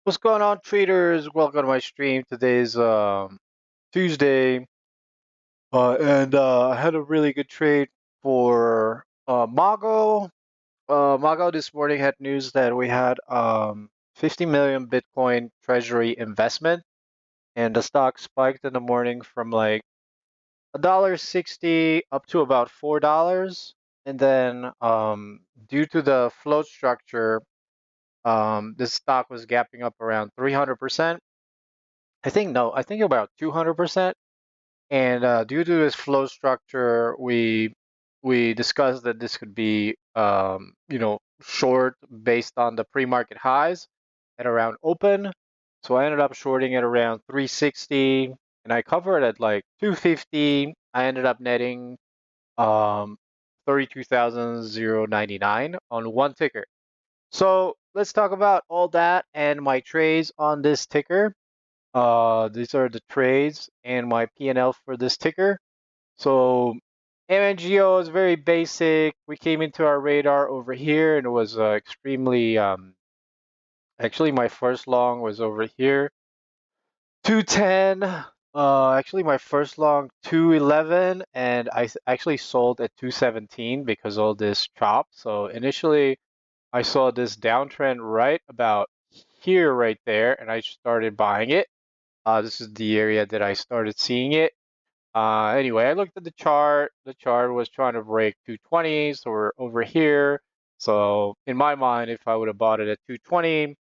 What's going on, traders? Welcome to my stream. Today's Tuesday, and I had a really good trade for Mago. Mago this morning had news that we had 50 million Bitcoin treasury investment, and the stock spiked in the morning from like $1.60 up to about $4, and then due to the float structure, this stock was gapping up around 300%. I think about 200%. And due to this flow structure, we discussed that this could be, short based on the pre-market highs at around open. So I ended up shorting at around 360, and I covered at like 250. I ended up netting um 32,099 on one ticker. So let's talk about all that and my trades on this ticker. These are the trades and my P&L for this ticker. So MNGO is very basic. We came into our radar over here and it was extremely, actually my first long was over here, 210. Actually my first long 211, and actually sold at 217 because all this chop. So initially I saw this downtrend right about here, right there, and I started buying it. This is the area that I started seeing it. Anyway, I looked at the chart. The chart was trying to break 220, so we're over here. So in my mind, if I would have bought it at 220,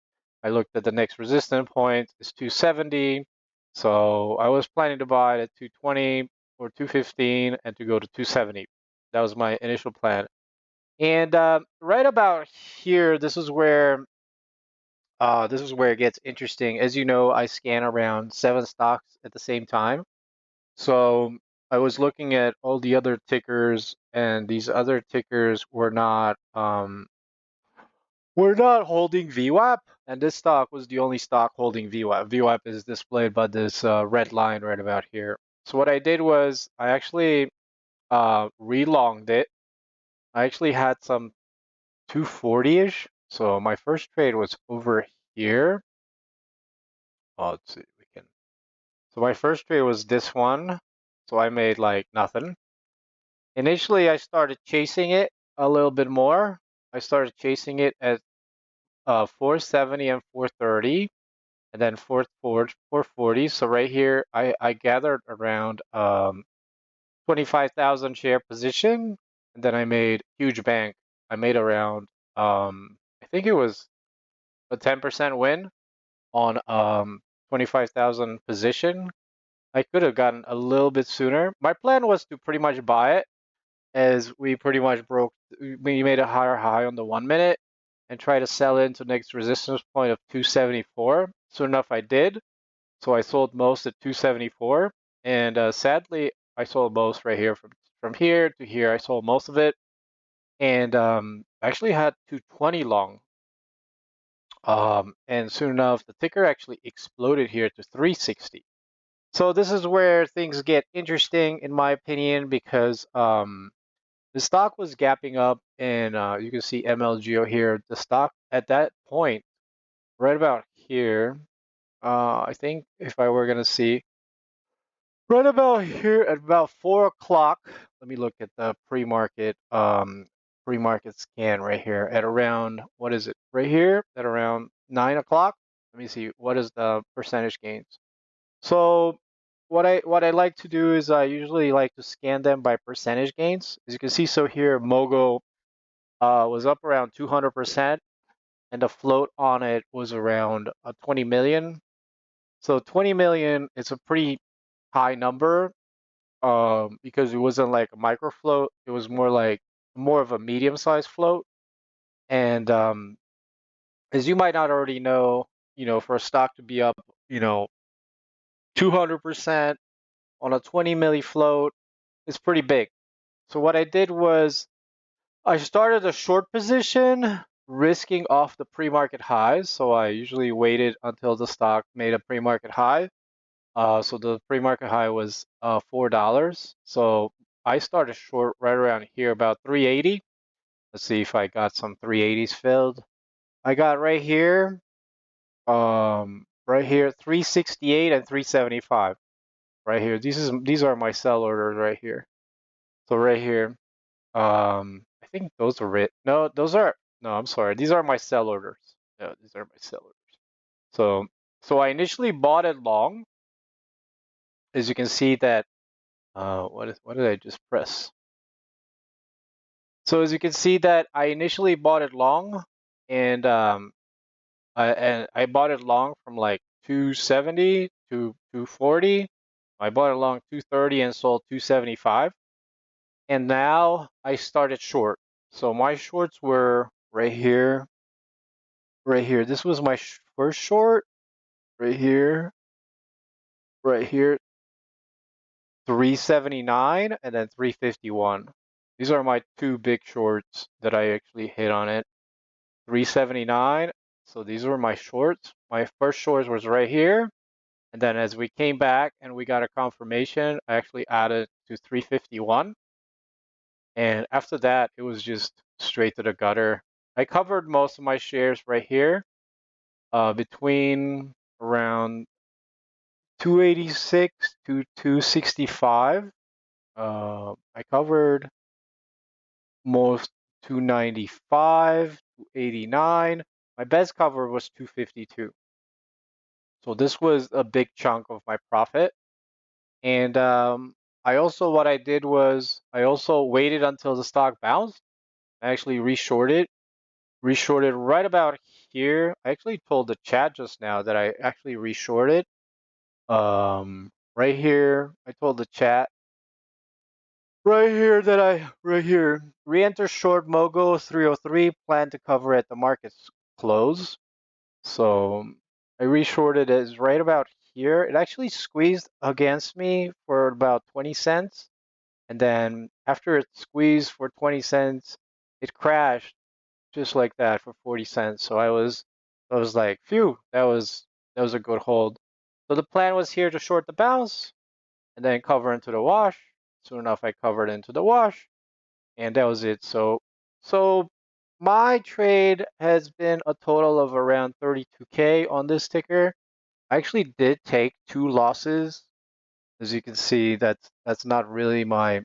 I looked at the next resistance point is 270. So I was planning to buy it at 220 or 215 and to go to 270. That was my initial plan. And right about here, this is where it gets interesting. As you know, I scan around 7 stocks at the same time. So I was looking at all the other tickers, and these other tickers were not holding VWAP, and this stock was the only stock holding VWAP. VWAP is displayed by this red line right about here. So what I did was I actually relonged it. I actually had some 240-ish. So my first trade was over here. Oh, let's see, we can. So my first trade was this one. So I made like nothing. Initially, I started chasing it a little bit more. I started chasing it at 470 and 430, and then 440. So right here, I gathered around 25,000 share position, and then I made huge bank. I made around I think it was a 10% win on 25,000 position. I could have gotten a little bit sooner. My plan was to pretty much buy it as we pretty much we made a higher high on the 1 minute and try to sell into next resistance point of 274. Soon enough, I did. So I sold most at 274, and sadly, I sold most right here from here to here. I sold most of it, and actually had 220 long. And soon enough, the ticker actually exploded here to 360. So this is where things get interesting, in my opinion, because the stock was gapping up, and you can see MLGO here. The stock at that point, right about here, I think if I were gonna see, right about here at about 4 o'clock. Let me look at the pre-market scan right here at around, what is it? Right here at around 9 o'clock. Let me see, what is the percentage gains? So what I like to do is I usually like to scan them by percentage gains. As you can see, so here Mogo was up around 200%, and the float on it was around 20 million. So 20 million is a pretty high number, because it wasn't like a micro float. It was more of a medium-sized float. And as you might not already know, for a stock to be up, 200% on a 20 milli float is pretty big. So what I did was I started a short position, risking off the pre-market highs. So I usually waited until the stock made a pre-market high. So the pre-market high was $4. So I started short right around here, about 380. Let's see if I got some 380s filled. I got right here. right here, 368 and 375. Right here. These are my sell orders right here. So right here, I think those are it. No, those are no, I'm sorry. These are my sell orders. No, these are my sell orders. So I initially bought it long. As you can see that what did I just press? So as you can see that I initially bought it long, and I bought it long from like 270 to 240. I bought it long 230 and sold 275. And now I started short. So my shorts were right here, right here. This was my first short, right here, right here, 379 and then 351. These are my two big shorts that I actually hit on it. 379. So these were my shorts. My first shorts was right here. And then as we came back and we got a confirmation, I actually added to 351. And after that, it was just straight to the gutter. I covered most of my shares right here, between around 286 to 265. I covered most 295, 289. My best cover was 252. So this was a big chunk of my profit. And what I did was I also waited until the stock bounced. I actually reshorted right about here. I actually told the chat just now that I actually reshorted. Right here, I told the chat right here, re-enter short Mogo 303, plan to cover at the market's close. So I reshorted it right about here. It actually squeezed against me for about 20 cents. And then after it squeezed for 20 cents, it crashed just like that for 40 cents. So I was like, phew, that was a good hold. So the plan was here to short the bounce and then cover into the wash. Soon enough, I covered into the wash, and that was it. So my trade has been a total of around 32K on this ticker. I actually did take two losses. As you can see, that's not really my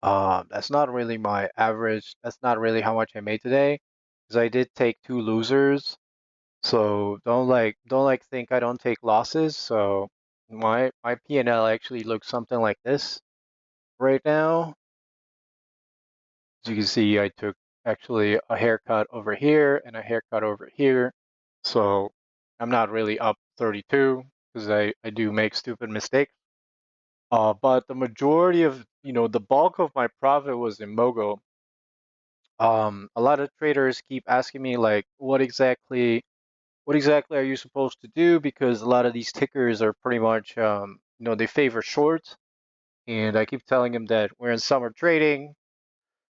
that's not really my average. That's not really how much I made today, because I did take two losers. So don't like think I don't take losses. So my P&L actually looks something like this right now. As you can see, I took actually a haircut over here and a haircut over here. So I'm not really up 32 because I do make stupid mistakes. But the majority of, the bulk of my profit was in Mogo. A lot of traders keep asking me like, what exactly are you supposed to do? Because a lot of these tickers are pretty much, they favor shorts. And I keep telling them that we're in summer trading.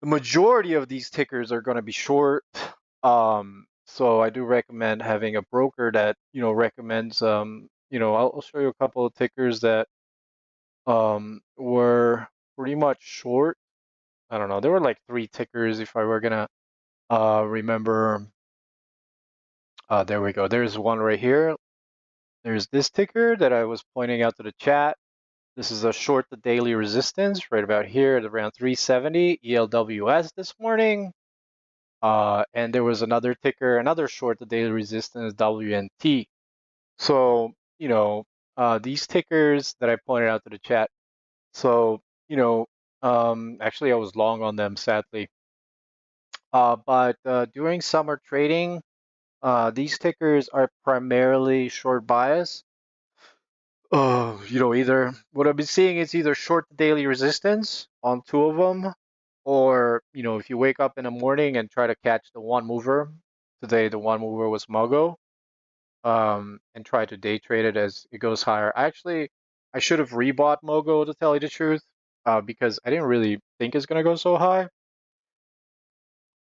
The majority of these tickers are going to be short. So I do recommend having a broker that, recommends, I'll show you a couple of tickers that were pretty much short. I don't know. There were like three tickers if I were gonna remember. There we go. There's one right here. There's this ticker that I was pointing out to the chat. This is a short the daily resistance right about here at around 370 ELWS this morning. And there was another ticker, another short the daily resistance WNT. So, these tickers that I pointed out to the chat. So, actually I was long on them sadly. But during summer trading, these tickers are primarily short bias. Either what I've been seeing is either short daily resistance on two of them, or if you wake up in the morning and try to catch the one mover. Today the one mover was Mogo, and try to day trade it as it goes higher. I should have rebought Mogo to tell you the truth, because I didn't really think it's gonna go so high.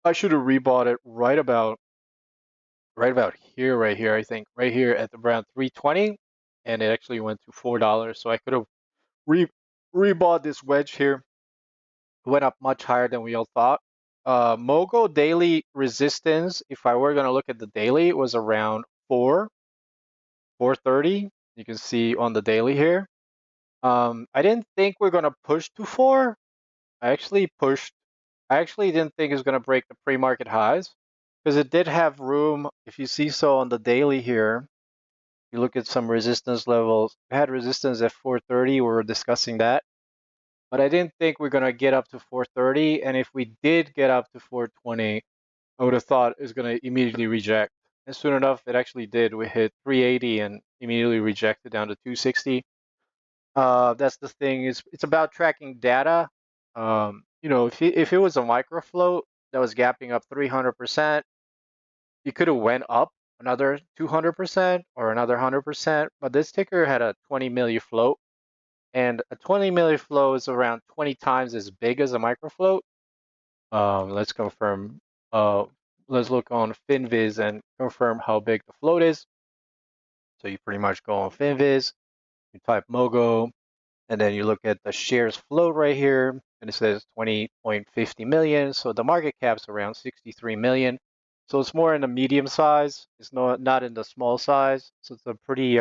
I should have rebought it right about here, right here, I think, right here at around 320, and it actually went to $4. So I could have rebought this wedge here. It went up much higher than we all thought. Mogo daily resistance, if I were going to look at the daily, was around 430. You can see on the daily here. I didn't think we're gonna push to 4. I actually didn't think it was gonna break the pre-market highs because it did have room. If you see so on the daily here, you look at some resistance levels. It had resistance at 430. We were discussing that. But I didn't think we're gonna get up to 430. And if we did get up to 420, I would have thought it was gonna immediately reject. And soon enough, it actually did. We hit 380 and immediately rejected down to 260. That's the thing. It's about tracking data. If it was a micro float that was gapping up 300%, you could have went up another 200% or another 100%. But this ticker had a 20 milli float, and a 20 milli float is around 20 times as big as a micro float. Let's confirm. Let's look on Finviz and confirm how big the float is. So you pretty much go on Finviz, you type Mogo, and then you look at the shares float right here, and it says 20.50 million. So the market cap's around 63 million. So it's more in the medium size. It's not in the small size. So it's a pretty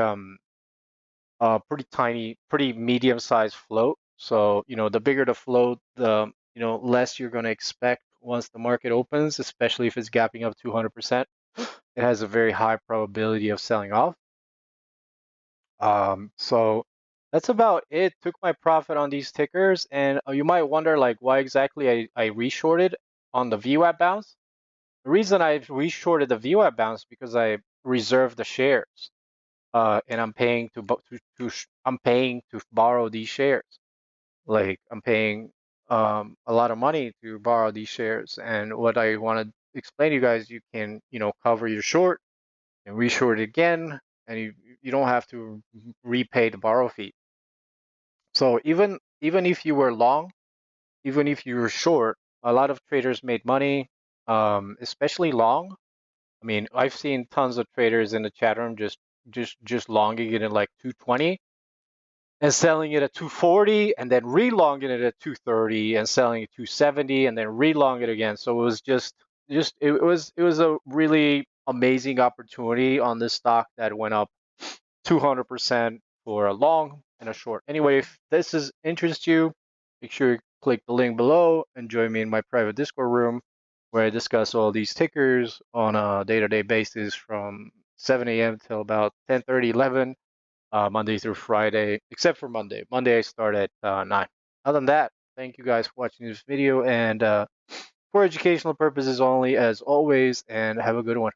tiny, pretty medium sized float. So the bigger the float, the less you're going to expect once the market opens, especially if it's gapping up 200%. It has a very high probability of selling off. So that's about it. Took my profit on these tickers, and you might wonder like why exactly I reshorted on the VWAP bounce. The reason I reshorted the VWAP bounce because I reserved the shares, and I'm paying to borrow these shares. Like I'm paying a lot of money to borrow these shares, and what I want to explain to you guys, you can cover your short and reshort it again, and you don't have to repay the borrow fee. So even if you were long, even if you were short, a lot of traders made money, especially long. I mean, I've seen tons of traders in the chat room just longing it at like 220 and selling it at 240 and then relonging it at 230 and selling it 270 and then relong it again. So it was it was a really amazing opportunity on this stock that went up 200% for a long and a short. Anyway, if this interests you, make sure you click the link below and join me in my private Discord room where I discuss all these tickers on a day-to-day basis from 7 a.m. till about 10:30, 11, Monday through Friday, except for Monday. Monday I start at 9. Other than that, thank you guys for watching this video, and for educational purposes only, as always, and have a good one.